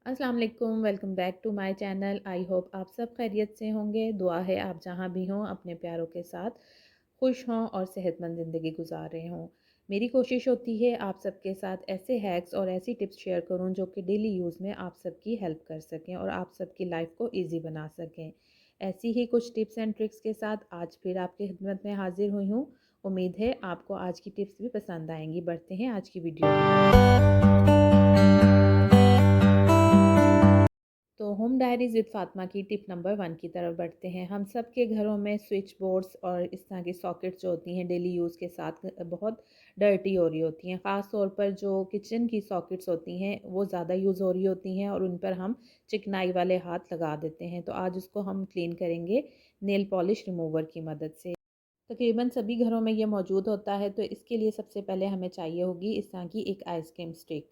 अस्सलाम वालेकुम, welcome back to my channel. I hope आप सब खैरियत से होंगे। दुआ है आप जहाँ भी हों अपने प्यारों के साथ खुश हों और सेहतमंद ज़िंदगी गुजार रहे हों। मेरी कोशिश होती है आप सबके साथ ऐसे हैक्स और ऐसी टिप्स शेयर करूं जो कि डेली यूज़ में आप सबकी हेल्प कर सकें और आप सबकी लाइफ को ईजी बना सकें। ऐसी ही कुछ टिप्स एंड ट्रिक्स के साथ आज फिर आपकी खिदमत में हाजिर हुई हूँ। उम्मीद है आपको आज की टिप्स भी पसंद आएंगी। बढ़ते हैं आज की वीडियो की तरफ। तो होम डायरीज़ विद फ़ातिमा की टिप नंबर 1 की तरफ बढ़ते हैं। हम सब के घरों में स्विच बोर्ड्स और इस तरह की सॉकेट्स जो होती हैं डेली यूज़ के साथ बहुत डर्टी हो रही होती हैं। ख़ास तौर पर जो किचन की सॉकेट्स होती हैं वो ज़्यादा यूज़ हो रही होती हैं और उन पर हम चिकनाई वाले हाथ लगा देते हैं। तो आज उसको हम क्लीन करेंगे नेल पॉलिश रिमूवर की मदद से। तकरीबन सभी घरों में ये मौजूद होता है, तो इसके लिए सबसे पहले हमें चाहिए होगी इस तरह की एक आइसक्रीम स्टिक।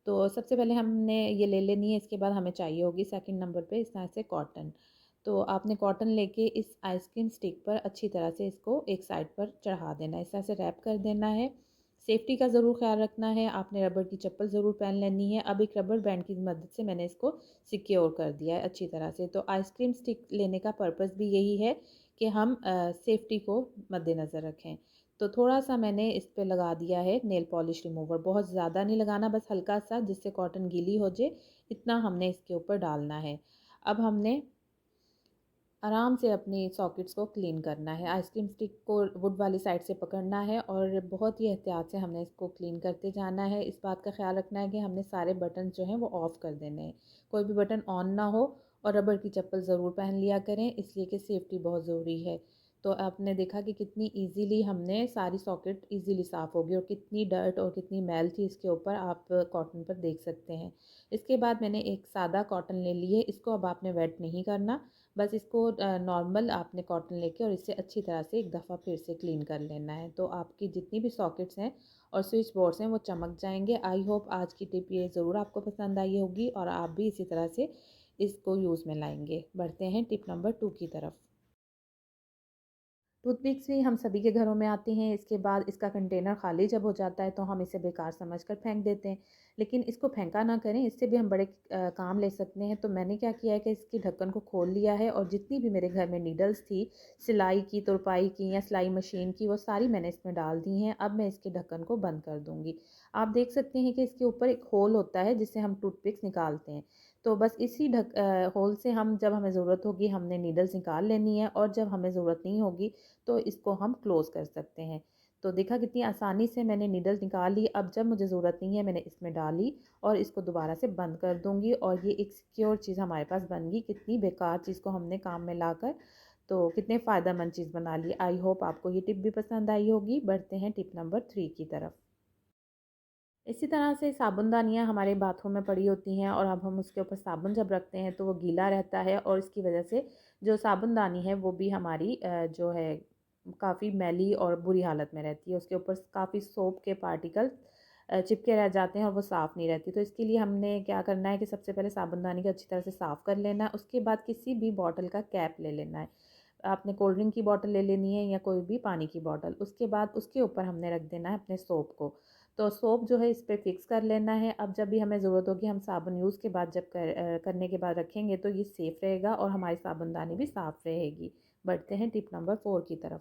तो सबसे पहले हमने ये ले लेनी है। इसके बाद हमें चाहिए होगी सेकंड नंबर पे इस तरह से कॉटन। तो आपने कॉटन लेके इस आइसक्रीम स्टिक पर अच्छी तरह से इसको एक साइड पर चढ़ा देना है, इस तरह से रैप कर देना है। सेफ्टी का ज़रूर ख्याल रखना है। आपने रबर की चप्पल ज़रूर पहन लेनी है। अब एक रबर बैंड की मदद से मैंने इसको सिक्योर कर दिया है अच्छी तरह से। तो आइसक्रीम स्टिक लेने का पर्पज़ भी यही है कि हम सेफ्टी को मद्देनज़र रखें। तो थोड़ा-सा मैंने इस पे लगा दिया है नेल पॉलिश रिमूवर। बहुत ज़्यादा नहीं लगाना, बस हल्का-सा जिससे कॉटन गीली हो जाए, इतना हमने इसके ऊपर डालना है। अब हमने आराम से अपनी सॉकेट्स को क्लीन करना है। आइसक्रीम स्टिक को वुड वाली साइड से पकड़ना है और बहुत ही एहतियात से हमने इसको क्लीन करते जाना है। इस बात का ख़्याल रखना है कि हमने सारे बटन जो हैं वो ऑफ़ कर देने हैं। कोई भी बटन ऑन ना हो और रबर की चप्पल ज़रूर पहन लिया करें, इसलिए कि सेफ्टी बहुत ज़रूरी है। तो आपने देखा कि कितनी ईज़िली हमने सारी सॉकेट ईज़िली साफ़ हो गई और कितनी डर्ट और कितनी मैल थी इसके ऊपर, आप कॉटन पर देख सकते हैं। इसके बाद मैंने एक सादा कॉटन ले ली है। इसको अब आपने वेट नहीं करना, बस इसको नॉर्मल आपने कॉटन लेके और इससे अच्छी तरह से एक दफ़ा फिर से क्लीन कर लेना है। तो आपकी जितनी भी सॉकेट्स हैं और स्विच बोर्ड्स हैं वो चमक जाएंगे। आई होप आज की टिप ये ज़रूर आपको पसंद आई होगी और आप भी इसी तरह से इसको यूज़ में लाएंगे। बढ़ते हैं टिप नंबर 2 की तरफ। टूथपिक्स भी हम सभी के घरों में आती हैं। इसके बाद इसका कंटेनर खाली जब हो जाता है तो हम इसे बेकार समझकर फेंक देते हैं, लेकिन इसको फेंका ना करें, इससे भी हम बड़े काम ले सकते हैं। तो मैंने क्या किया है कि इसकी ढक्कन को खोल लिया है और जितनी भी मेरे घर में नीडल्स थी सिलाई की, तुरपाई की या सिलाई मशीन की, वो सारी मैंने इसमें डाल दी हैं। अब मैं इसके ढक्कन को बंद कर दूँगी। आप देख सकते हैं कि इसके ऊपर एक होल होता है जिससे हम टूथपिक्स निकालते हैं। तो बस इसी होल से हम जब हमें ज़रूरत होगी हमने नीडल्स निकाल लेनी है और जब हमें ज़रूरत नहीं होगी तो इसको हम क्लोज़ कर सकते हैं। तो देखा कितनी आसानी से मैंने नीडल्स निकाल ली। अब जब मुझे ज़रूरत नहीं है मैंने इसमें डाली और इसको दोबारा से बंद कर दूँगी और ये एक सिक्योर चीज़ हमारे पास बन गई। कितनी बेकार चीज़ को हमने काम में लाकर तो कितने फ़ायदेमंद चीज़ बना ली। आई होप आपको ये टिप भी पसंद आई होगी। बढ़ते हैं टिप नंबर 3 की तरफ। इसी तरह से साबुनदानियाँ हमारे बाथरूम में पड़ी होती हैं और अब हम उसके ऊपर साबुन जब रखते हैं तो वो गीला रहता है और इसकी वजह से जो साबुनदानी है वो भी हमारी जो है काफ़ी मैली और बुरी हालत में रहती है। उसके ऊपर काफ़ी सोप के पार्टिकल्स चिपके रह जाते हैं और वो साफ़ नहीं रहती। तो इसके लिए हमने क्या करना है कि सबसे पहले साबुनदानी को अच्छी तरह से साफ़ कर लेना है। उसके बाद किसी भी बॉटल का कैप ले लेना है। आपने कोल्ड ड्रिंक की बॉटल ले लेनी है या कोई भी पानी की बॉटल। उसके बाद उसके ऊपर हमने रख देना है अपने सोप को। तो सोप जो है इस पे फिक्स कर लेना है। अब जब भी हमें ज़रूरत होगी हम साबुन यूज़ के बाद जब करने के बाद रखेंगे तो ये सेफ़ रहेगा और हमारी साबुनदानी भी साफ़ रहेगी। बढ़ते हैं टिप नंबर 4 की तरफ।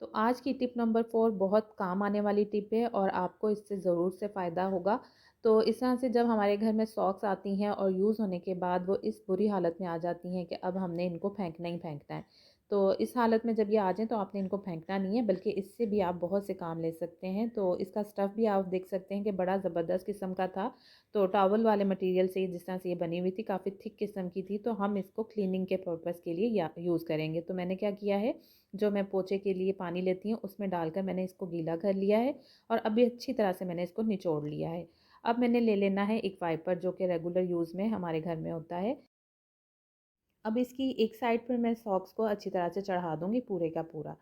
तो आज की टिप नंबर 4 बहुत काम आने वाली टिप है और आपको इससे ज़रूर से फ़ायदा होगा। तो इस तरह से जब हमारे घर में सॉक्स आती हैं और यूज़ होने के बाद वो इस बुरी हालत में आ जाती हैं कि अब हमने इनको फेंकना ही फेंकना है। तो इस हालत में जब ये आ जाएँ तो आपने इनको फेंकना नहीं है, बल्कि इससे भी आप बहुत से काम ले सकते हैं। तो इसका स्टफ़ भी आप देख सकते हैं कि बड़ा ज़बरदस्त किस्म का था। तो टॉवल वाले मटीरियल से जिस तरह से ये बनी हुई थी, काफ़ी थिक किस्म की थी, तो हम इसको क्लीनिंग के पर्पज़ के लिए या यूज़ करेंगे। तो मैंने क्या किया है, जो मैं पोंछे के लिए पानी लेती हूँ उसमें डालकर मैंने इसको गीला कर लिया है और अभी अच्छी तरह से मैंने इसको निचोड़ लिया है। अब मैंने ले लेना है एक वाइपर जो कि रेगुलर यूज़ में हमारे घर में होता है। अब इसकी एक साइड पर मैं सॉक्स को अच्छी तरह से चढ़ा दूँगी पूरे का पूरा।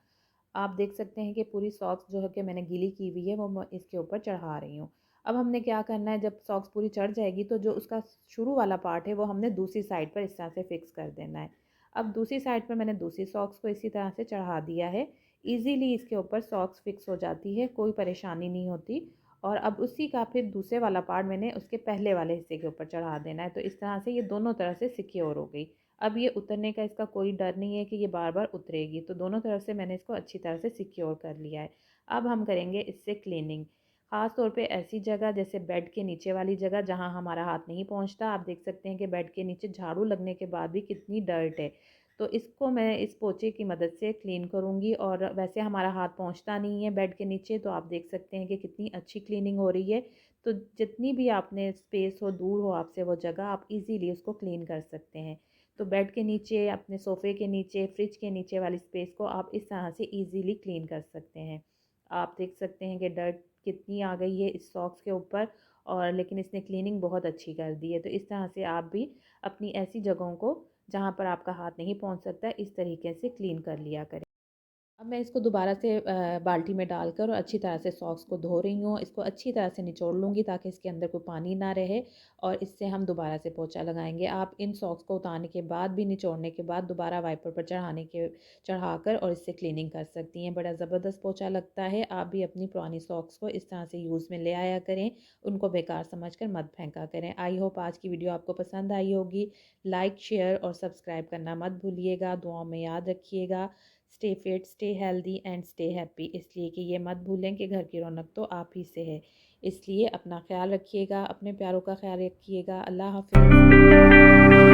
आप देख सकते हैं कि पूरी सॉक्स जो है कि मैंने गीली की हुई है वो मैं इसके ऊपर चढ़ा रही हूँ। अब हमने क्या करना है, जब सॉक्स पूरी चढ़ जाएगी तो जो उसका शुरू वाला पार्ट है वो हमने दूसरी साइड पर इस तरह से फिक्स कर देना है। अब दूसरी साइड पर मैंने दूसरी सॉक्स को इसी तरह से चढ़ा दिया है। ईज़िली इसके ऊपर सॉक्स फिक्स हो जाती है, कोई परेशानी नहीं होती और अब उसी का फिर दूसरे वाला पार्ट मैंने उसके पहले वाले हिस्से के ऊपर चढ़ा देना है। तो इस तरह से ये दोनों तरफ से सिक्योर हो गई। अब ये उतरने का इसका कोई डर नहीं है कि ये बार बार उतरेगी। तो दोनों तरफ से मैंने इसको अच्छी तरह से सिक्योर कर लिया है। अब हम करेंगे इससे क्लीनिंग। ख़ास तौर पे ऐसी जगह जैसे बेड के नीचे वाली जगह जहाँ हमारा हाथ नहीं पहुँचता। आप देख सकते हैं कि बेड के नीचे झाड़ू लगने के बाद भी कितनी डर्ट है। तो इसको मैं इस पोंछे की मदद से क्लीन करूँगी। और वैसे हमारा हाथ पहुँचता नहीं है बेड के नीचे, तो आप देख सकते हैं कि कितनी अच्छी क्लीनिंग हो रही है। तो जितनी भी आपने स्पेस हो, दूर हो आपसे वो जगह, आप इजीली उसको क्लीन कर सकते हैं। तो बेड के नीचे, अपने सोफ़े के नीचे, फ्रिज के नीचे वाली स्पेस को आप इस तरह से इजीली क्लीन कर सकते हैं। आप देख सकते हैं कि डर्ट कितनी आ गई है इस सॉक्स के ऊपर, और लेकिन इसने क्लीनिंग बहुत अच्छी कर दी है। तो इस तरह से आप भी अपनी ऐसी जगहों को जहाँ पर आपका हाथ नहीं पहुँच सकता है, इस तरीके से क्लीन कर लिया करें। अब मैं इसको दोबारा से बाल्टी में डालकर और अच्छी तरह से सॉक्स को धो रही हूँ। इसको अच्छी तरह से निचोड़ लूँगी ताकि इसके अंदर कोई पानी ना रहे, और इससे हम दोबारा से पोंछा लगाएँगे। आप इन सॉक्स को उतारने के बाद भी, निचोड़ने के बाद दोबारा वाइपर पर चढ़ाकर और इससे क्लीनिंग कर सकती हैं। बड़ा ज़बरदस्त पोंछा लगता है। आप भी अपनी पुरानी सॉक्स को इस तरह से यूज़ में ले आया करें, उनको बेकार समझकर मत फेंका करें। आई होप आज की वीडियो आपको पसंद आई होगी। लाइक, शेयर और सब्सक्राइब करना मत भूलिएगा। दुआओं में याद रखिएगा। Stay fit, stay healthy and stay happy. इसलिए कि ये मत भूलें कि घर की रौनक तो आप ही से है। इसलिए अपना ख्याल रखिएगा, अपने प्यारों का ख्याल रखिएगा। अल्लाह हाफ़िज़।